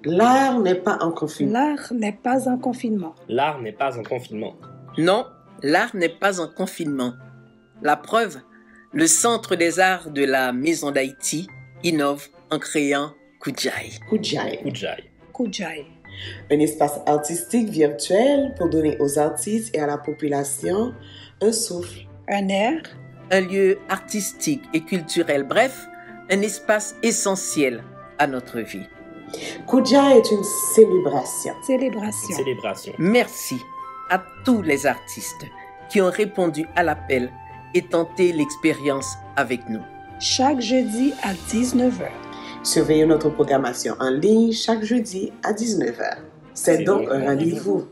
L'art n'est pas en confinement. L'art n'est pas en confinement. L'art n'est pas en confinement. Non, l'art n'est pas en confinement. La preuve, le Centre des arts de la Maison d'Haïti innove en créant Kujai. Kujai. Kujai. Kujai. Un espace artistique virtuel pour donner aux artistes et à la population un souffle. Un air. Un lieu artistique et culturel, bref, un espace essentiel à notre vie. Kujai est une célébration. Célébration. Célébration. Merci à tous les artistes qui ont répondu à l'appel et tenté l'expérience avec nous. Chaque jeudi à 19h. Surveillez notre programmation en ligne chaque jeudi à 19h. C'est donc un rendez-vous.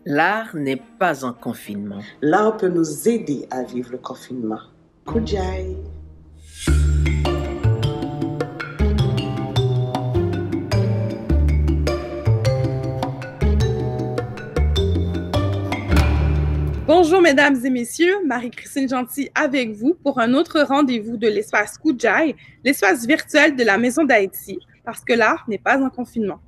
L'art n'est pas en confinement. L'art peut nous aider à vivre le confinement. Kujai. Bonjour mesdames et messieurs, Marie-Christine Gentil avec vous pour un autre rendez-vous de l'espace Kujai, l'espace virtuel de la Maison d'Haïti, parce que l'art n'est pas en confinement.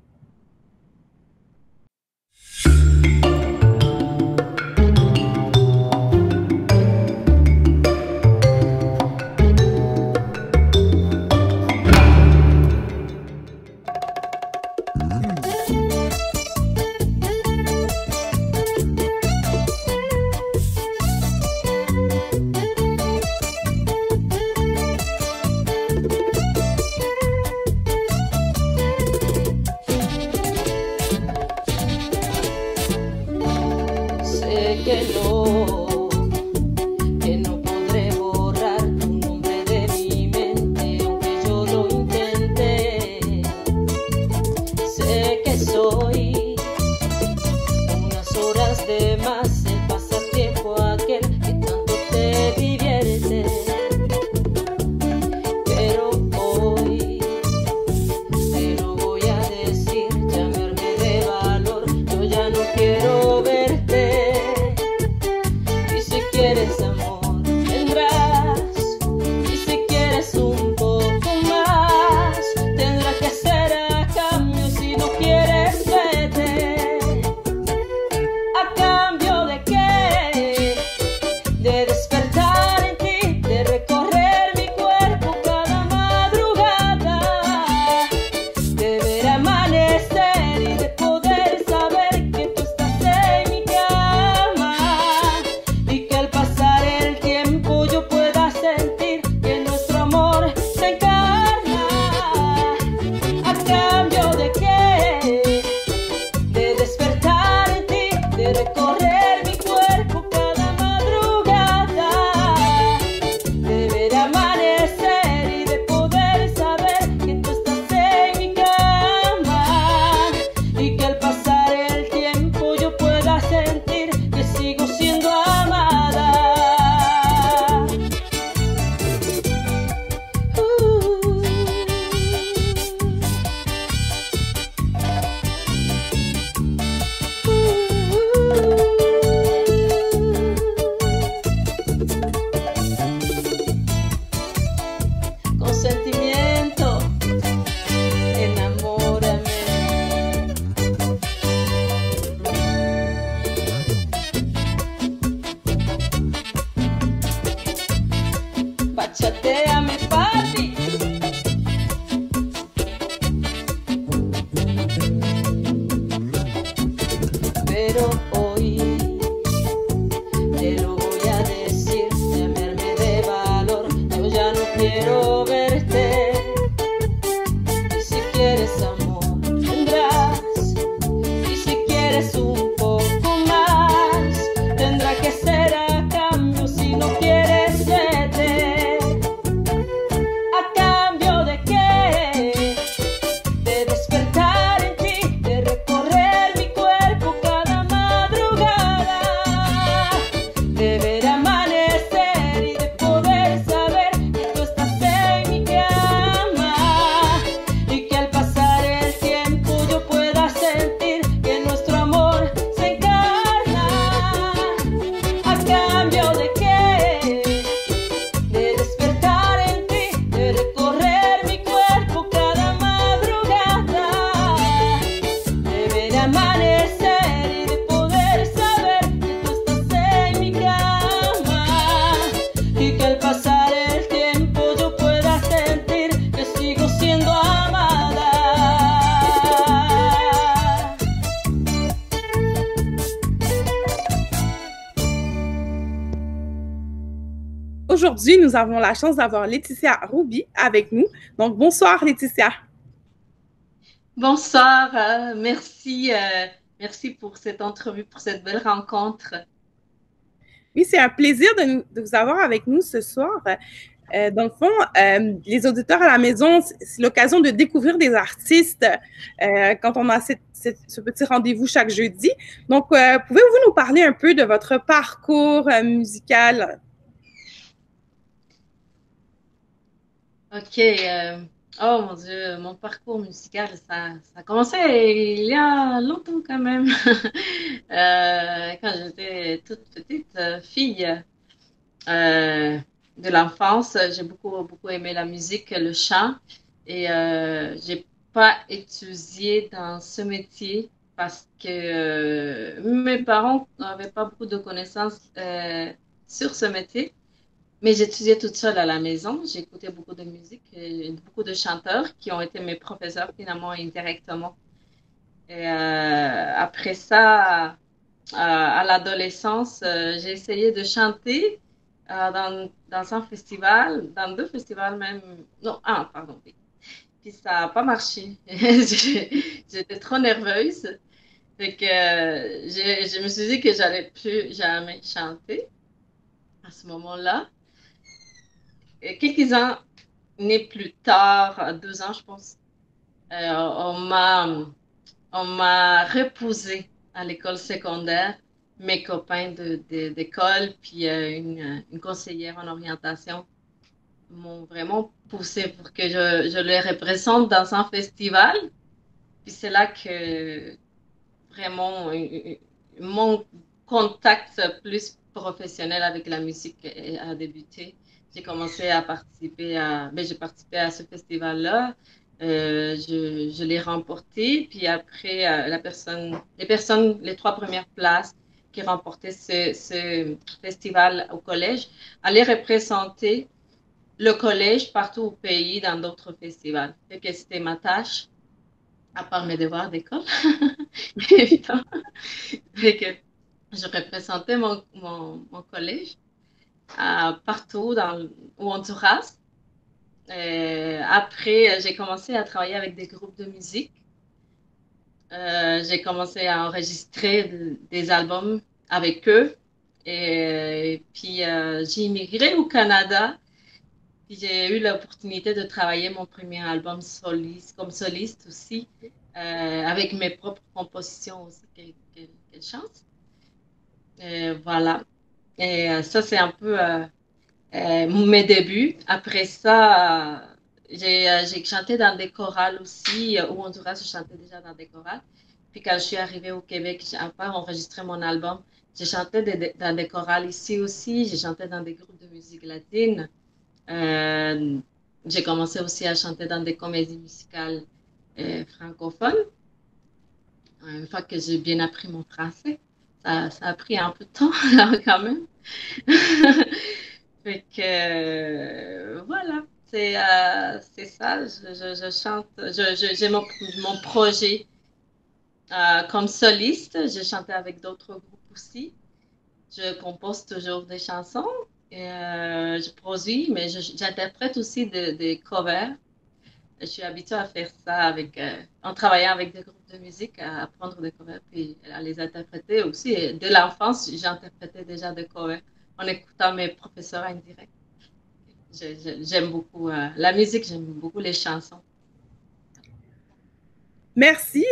aujourd'hui, nous avons la chance d'avoir Laetitia Roubi avec nous. Donc, bonsoir Laetitia. Bonsoir, merci pour cette entrevue, pour cette belle rencontre. Oui, c'est un plaisir de vous avoir avec nous ce soir. Dans le fond, les auditeurs à la maison, c'est l'occasion de découvrir des artistes quand on a ce petit rendez-vous chaque jeudi. Donc, pouvez-vous nous parler un peu de votre parcours musical? OK. Oh mon Dieu, mon parcours musical, ça a commencé il y a longtemps quand même. Quand j'étais toute petite fille de l'enfance, j'ai beaucoup aimé la musique, le chant, et j'ai pas étudié dans ce métier parce que mes parents n'avaient pas beaucoup de connaissances sur ce métier. Mais j'étudiais toute seule à la maison. J'écoutais beaucoup de musique, et beaucoup de chanteurs qui ont été mes professeurs finalement indirectement. Et après ça, à l'adolescence, j'ai essayé de chanter dans un festival, dans deux festivals même. Non, un, pardon. Oui. Puis ça n'a pas marché. J'étais trop nerveuse. Fait que je me suis dit que j'allais plus jamais chanter à ce moment-là. Et quelques années plus tard, 2 ans, je pense, on m'a reposée à l'école secondaire. Mes copains d'école, puis une conseillère en orientation m'ont vraiment poussée pour que je les représente dans un festival. Puis c'est là que vraiment mon contact plus professionnel avec la musique a débuté. J'ai commencé à participer j'ai participé à ce festival-là. Je l'ai remporté. Puis après, les 3 premières places qui remportaient ce festival au collège allaient représenter le collège partout au pays dans d'autres festivals. Fait que c'était ma tâche, à part mes devoirs d'école, évidemment. Fait que je représentais mon collège partout au Honduras. Après, j'ai commencé à travailler avec des groupes de musique. J'ai commencé à enregistrer des albums avec eux. Et puis, j'ai immigré au Canada. Puis, j'ai eu l'opportunité de travailler mon premier album comme soliste aussi, avec mes propres compositions aussi. Quelle chance! Voilà. Et ça, c'est un peu mes débuts. Après ça, j'ai chanté dans des chorales aussi. Au Honduras, je chantais déjà dans des chorales. Puis quand je suis arrivée au Québec, j'ai pas enregistré mon album. J'ai chanté dans des chorales ici aussi. J'ai chanté dans des groupes de musique latine. J'ai commencé aussi à chanter dans des comédies musicales francophones. Une fois que j'ai bien appris mon français. Ça a pris un peu de temps quand même. Fait que voilà, c'est ça. Je chante. J'ai mon projet comme soliste. J'ai chanté avec d'autres groupes aussi. Je compose toujours des chansons. Et, je produis, mais j'interprète aussi des covers. Je suis habituée à faire ça en travaillant avec des groupes de musique, à apprendre des covers puis à les interpréter aussi. Et dès l'enfance, j'interprétais déjà des covers en écoutant mes professeurs indirects. J'aime beaucoup la musique, j'aime beaucoup les chansons. Merci.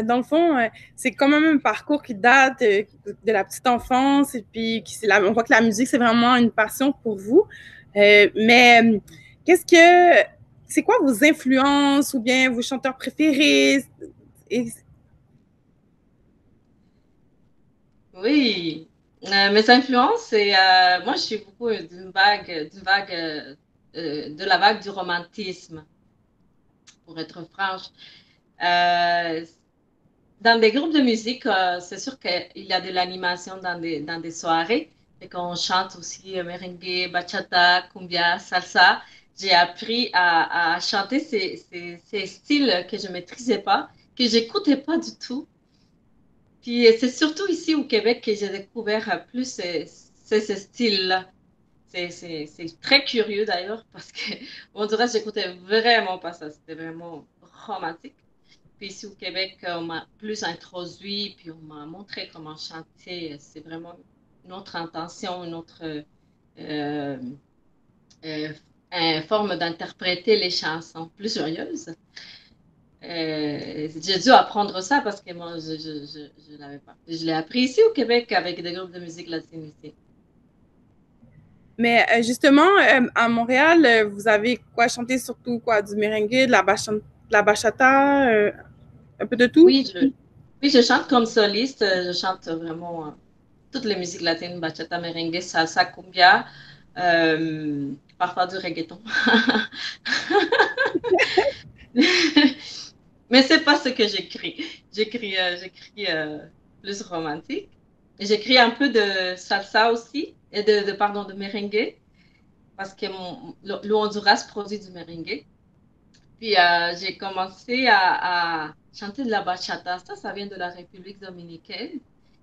Dans le fond, c'est quand même un parcours qui date de la petite enfance et puis on voit que la musique, c'est vraiment une passion pour vous. Mais c'est quoi vos influences ou bien vos chanteurs préférés? Oui, mes influences, c'est moi, je suis beaucoup de la vague du romantisme, pour être franche. Dans des groupes de musique, c'est sûr qu'il y a de l'animation dans des soirées, et qu'on chante aussi merengue, bachata, cumbia, salsa. J'ai appris à chanter ces styles que je ne maîtrisais pas, que je n'écoutais pas du tout. Puis c'est surtout ici au Québec que j'ai découvert plus ce style-là. C'est très curieux d'ailleurs parce que Honduras, j'écoutais vraiment pas ça. C'était vraiment romantique. Puis ici au Québec, on m'a plus introduit, puis on m'a montré comment chanter. C'est vraiment une autre intention, une autre euh, forme d'interpréter les chansons, plus joyeuses. J'ai dû apprendre ça parce que moi, je l'avais pas. Je l'ai appris ici au Québec avec des groupes de musique latine ici. Mais justement, à Montréal, vous avez quoi chanté surtout quoi, du merengue, de la bachata, un peu de tout? Oui, je chante comme soliste. Je chante vraiment toutes les musiques latines, bachata, merengue, salsa, cumbia, parfois du reggaeton. Mais c'est pas ce que j'écris. J'écris plus romantique. J'écris un peu de salsa aussi et de merengue parce que le Honduras produit du merengue. Puis j'ai commencé à chanter de la bachata. Ça vient de la République dominicaine.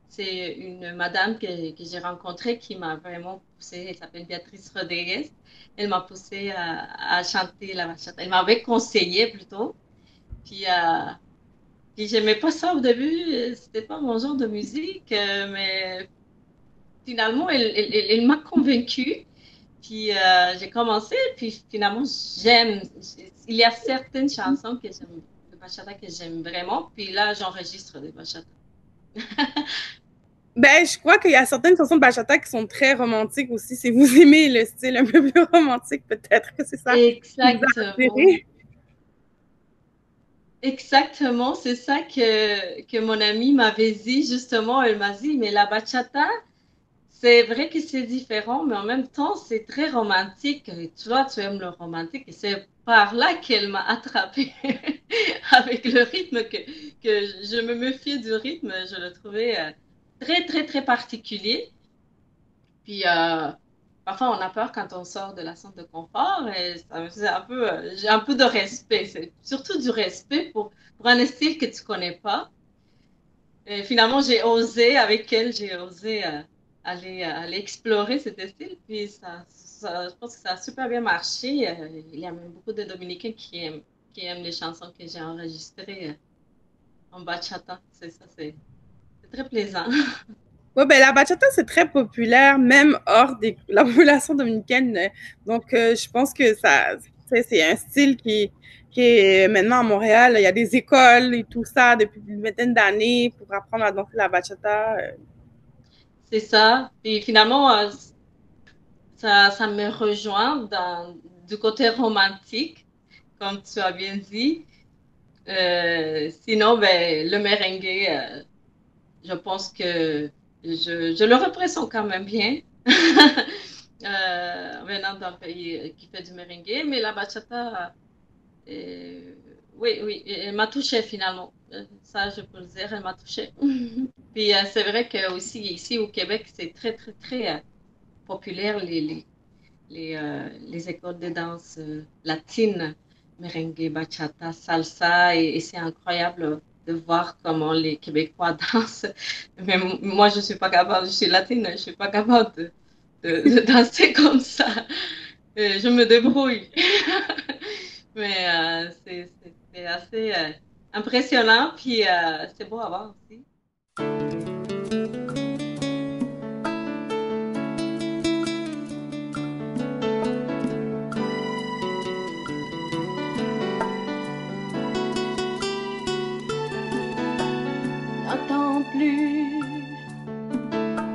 C'est une madame que j'ai rencontrée qui m'a vraiment poussée. Elle s'appelle Béatrice Rodriguez. Elle m'a poussée à chanter la bachata. Elle m'avait conseillé plutôt. Puis j'aimais pas ça au début. C'était pas mon genre de musique. Mais finalement, elle m'a convaincue. Puis j'ai commencé, puis finalement, j'aime. Il y a certaines chansons que j'aime, de bachata que j'aime vraiment, puis là, j'enregistre des bachata. Ben, je crois qu'il y a certaines chansons de bachata qui sont très romantiques aussi. Si vous aimez le style un peu plus romantique, peut-être que c'est ça. Exactement. Exactement, c'est ça que mon amie m'avait dit, justement. Elle m'a dit, mais la bachata, c'est vrai que c'est différent, mais en même temps, c'est très romantique. Et toi, tu aimes le romantique. Et c'est par là qu'elle m'a attrapée avec le rythme que je me méfiais du rythme. Je le trouvais très, très, très particulier. Puis, parfois, on a peur quand on sort de la zone de confort. Et c'est un peu, j'ai un peu de respect. C'est surtout du respect pour un style que tu connais pas. Et finalement, j'ai osé, avec elle, j'ai osé aller explorer cet style. Puis je pense que ça a super bien marché. Il y a même beaucoup de Dominicains qui aiment les chansons que j'ai enregistrées en bachata. C'est très plaisant. Oui, ben la bachata, c'est très populaire, même hors de la population dominicaine. Donc, je pense que c'est un style qui est maintenant à Montréal. Il y a des écoles et tout ça depuis une vingtaine d'années pour apprendre à danser la bachata. C'est ça. Et finalement, ça me rejoint du côté romantique, comme tu as bien dit. Sinon, ben, le merengue, je pense que je le représente quand même bien, venant d'un pays qui fait du merengue, mais la bachata, oui, elle m'a touchée finalement. Ça, je peux le dire, elle m'a touchée. Puis c'est vrai que aussi ici au Québec, c'est très, très, très populaire les écoles de danse latines, merengue, bachata, salsa, et c'est incroyable de voir comment les Québécois dansent. Mais moi, je ne suis pas capable, je suis latine, je ne suis pas capable de danser comme ça. Je me débrouille. Mais c'est assez impressionnant, puis c'est beau à voir aussi. N'attends plus,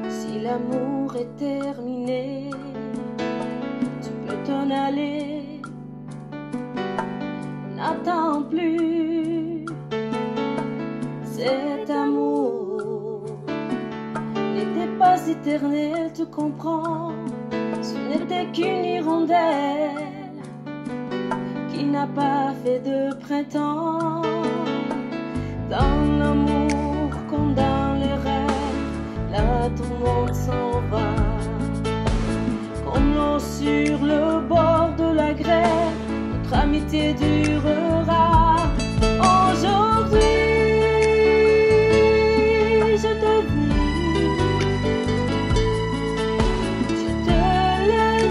si l'amour est terminé, tu peux t'en aller. N'attends plus, cet amour n'était pas éternel, tu comprends. Ce n'était qu'une hirondelle qui n'a pas fait de printemps. Dans l'amour comme dans les rêves, là tout le monde s'en va. Comme l'eau sur le bord de la grève, notre amitié durera. Aujourd'hui, je te dis, je te le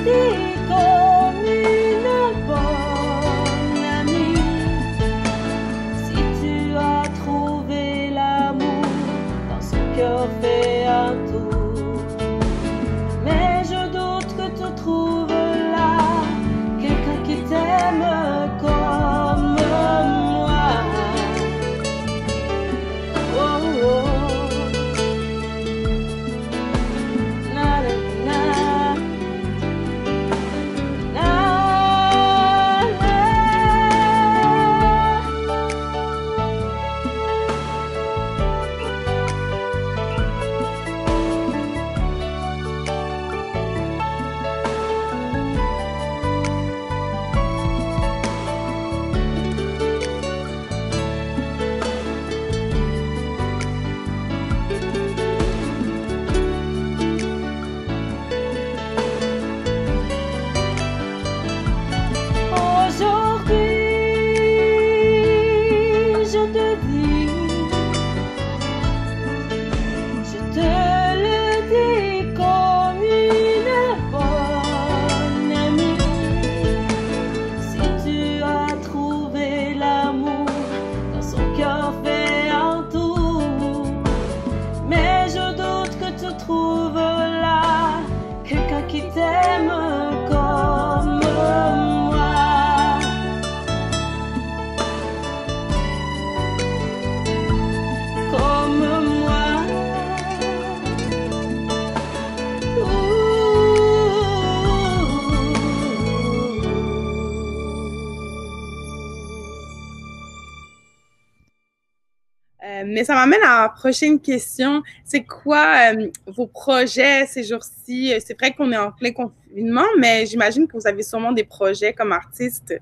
Mais ça m'amène à la prochaine question. C'est quoi vos projets ces jours-ci? C'est vrai qu'on est en plein confinement, mais j'imagine que vous avez sûrement des projets comme artiste.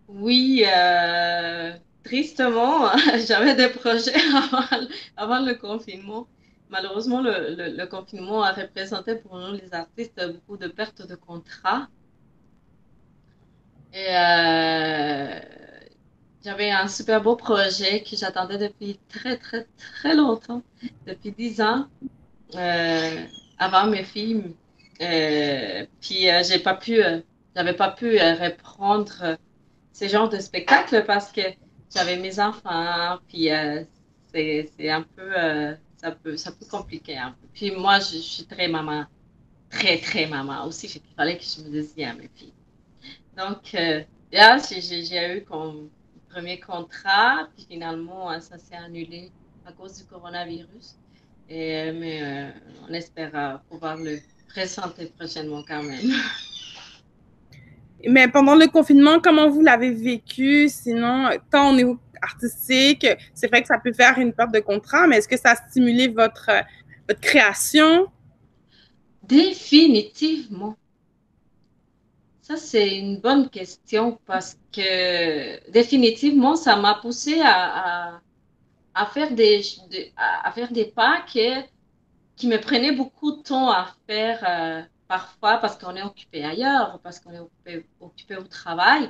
Oui, tristement, j'avais des projets avant le confinement. Malheureusement, le confinement a représenté pour nous, les artistes, beaucoup de pertes de contrats. Et j'avais un super beau projet que j'attendais depuis très, très, très longtemps, depuis 10 ans, avant mes films. Puis, j'avais pas pu reprendre ce genre de spectacle parce que j'avais mes enfants, puis c'est un peu, ça peut compliquer un peu. Puis moi, je suis très maman, très, très maman aussi, il fallait que je me dédie à mes filles. Donc, là, j'ai eu comme premier contrat, puis finalement, ça s'est annulé à cause du coronavirus. Mais on espère pouvoir le présenter prochainement quand même. Mais pendant le confinement, comment vous l'avez vécu? Sinon, quand on est artistique, c'est vrai que ça peut faire une perte de contrat, mais est-ce que ça a stimulé votre création? Définitivement. Ça, c'est une bonne question parce que définitivement, ça m'a poussé à faire des pas qui me prenaient beaucoup de temps à faire parfois parce qu'on est occupé ailleurs, parce qu'on est occupé au travail.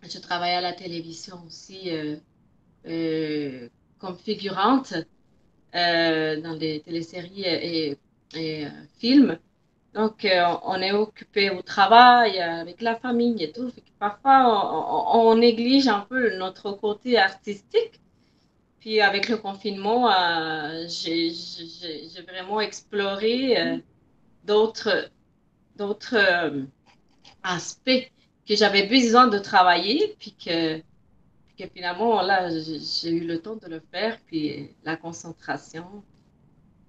Je travaille à la télévision aussi comme figurante dans des téléséries et films. Donc, on est occupé au travail, avec la famille et tout. Parfois, on néglige un peu notre côté artistique. Puis, avec le confinement, j'ai vraiment exploré d'autres aspects que j'avais besoin de travailler. Puis que finalement, là, j'ai eu le temps de le faire. Puis, la concentration.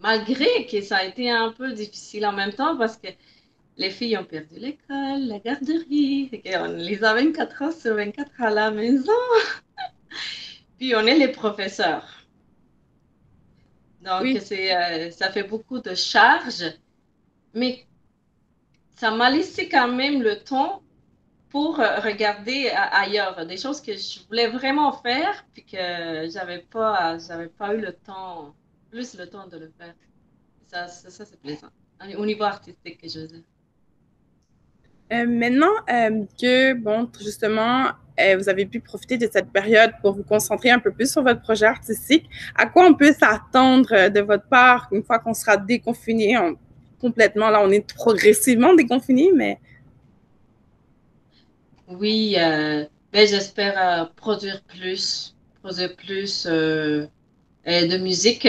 Malgré que ça a été un peu difficile en même temps parce que les filles ont perdu l'école, la garderie, on les a 24 heures sur 24 à la maison. Puis on est les professeurs. Donc Oui. ça fait beaucoup de charges, mais ça m'a laissé quand même le temps pour regarder ailleurs, des choses que je voulais vraiment faire, puis que j'avais pas eu le temps de le faire. Ça c'est plaisant. Au niveau artistique que je veux dire. Maintenant que, bon, justement, vous avez pu profiter de cette période pour vous concentrer un peu plus sur votre projet artistique, à quoi on peut s'attendre de votre part une fois qu'on sera déconfiné complètement? Là, on est progressivement déconfiné, mais... Oui, j'espère produire plus de musique.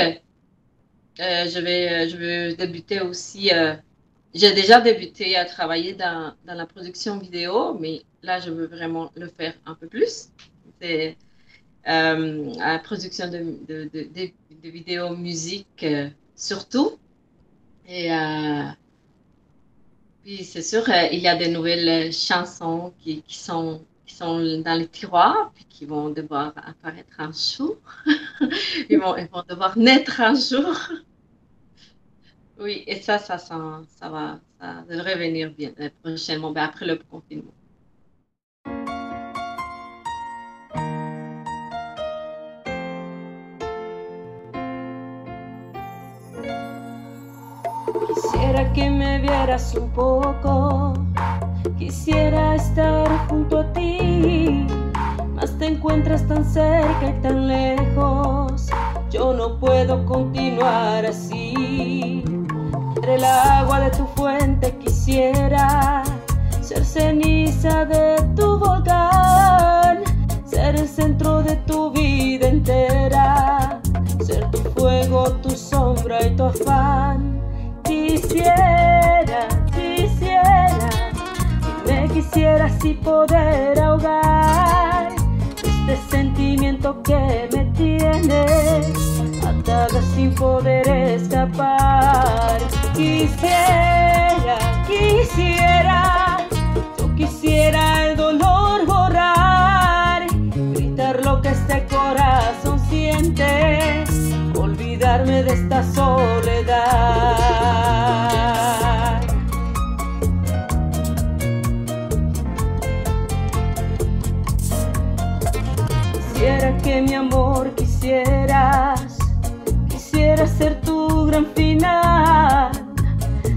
Je vais débuter aussi. J'ai déjà débuté à travailler dans la production vidéo, mais là, je veux vraiment le faire un peu plus. C'est la production de vidéos musique surtout. Et puis, c'est sûr, il y a des nouvelles chansons qui sont dans les tiroirs, puis qui vont devoir apparaître un jour. Ils vont devoir naître un jour. Oui, et ça devrait venir bien prochainement, après le confinement. Quisiera que me vieras un poco, quisiera estar junto a ti, mas te encuentras tan cerca y tan lejos, yo no puedo continuar así. Entre el agua de tu fuente quisiera ser ceniza de tu volcán, ser el centro de tu vida entera, ser tu fuego, tu sombra y tu afán. Quisiera, me quisiera así poder ahogar este sentimiento que me tiene atada sin poder escapar. Yo quisiera el dolor borrar, gritar lo de esta soledad. Quisiera que mi amor quisiera ser tu gran final.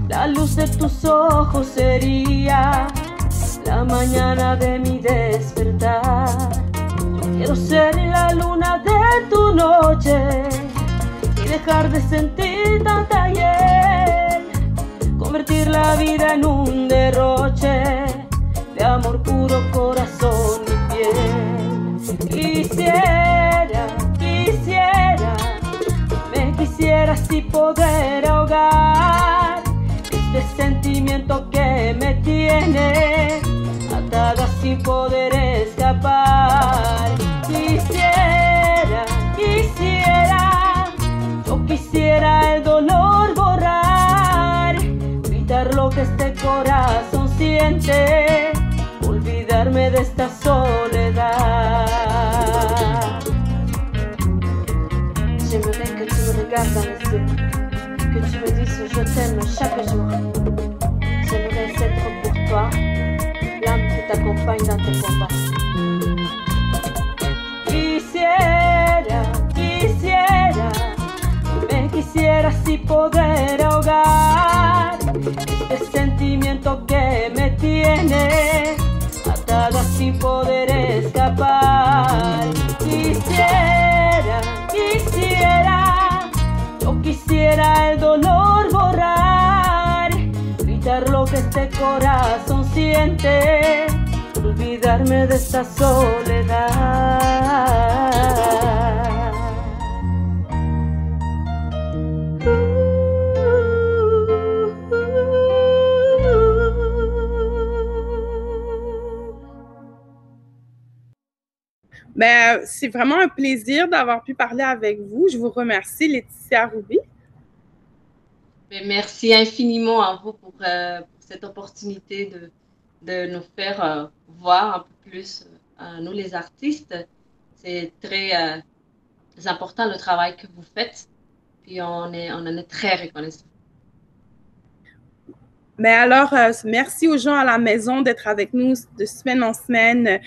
La luz de tus ojos sería la mañana de mi despertar. Yo quiero ser la luna de tu noche y dejar de sentir tanta hiel, convertir la vida en un derroche de amor puro, corazón y piel. Quisiera así poder ahogar este sentimiento que me tiene atada sin poder escapar. Yo quisiera el dolor borrar, evitar lo que este corazón siente, olvidarme de esta soledad. J'aimerais que tu me regardes dans les yeux, que tu me dises je t'aime chaque jour. J'aimerais être pour toi l'âme qui t'accompagne dans tes combats. Quisiera así poder ahogar este sentimiento que me tiene atada sin poder escapar. Yo quisiera el dolor borrar, evitar lo que este corazón siente, olvidarme de esta soledad. Ben, c'est vraiment un plaisir d'avoir pu parler avec vous. Je vous remercie, Laetitia Roubi. Merci infiniment à vous pour cette opportunité de nous faire voir un peu plus, nous les artistes. C'est très important le travail que vous faites, puis on en est très reconnaissants. Mais alors, merci aux gens à la maison d'être avec nous de semaine en semaine.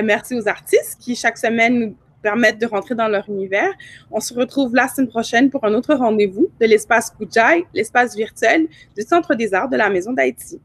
Merci aux artistes qui, chaque semaine, nous permettent de rentrer dans leur univers. On se retrouve la semaine prochaine pour un autre rendez-vous de l'espace Kujaï, l'espace virtuel du Centre des arts de la Maison d'Haïti.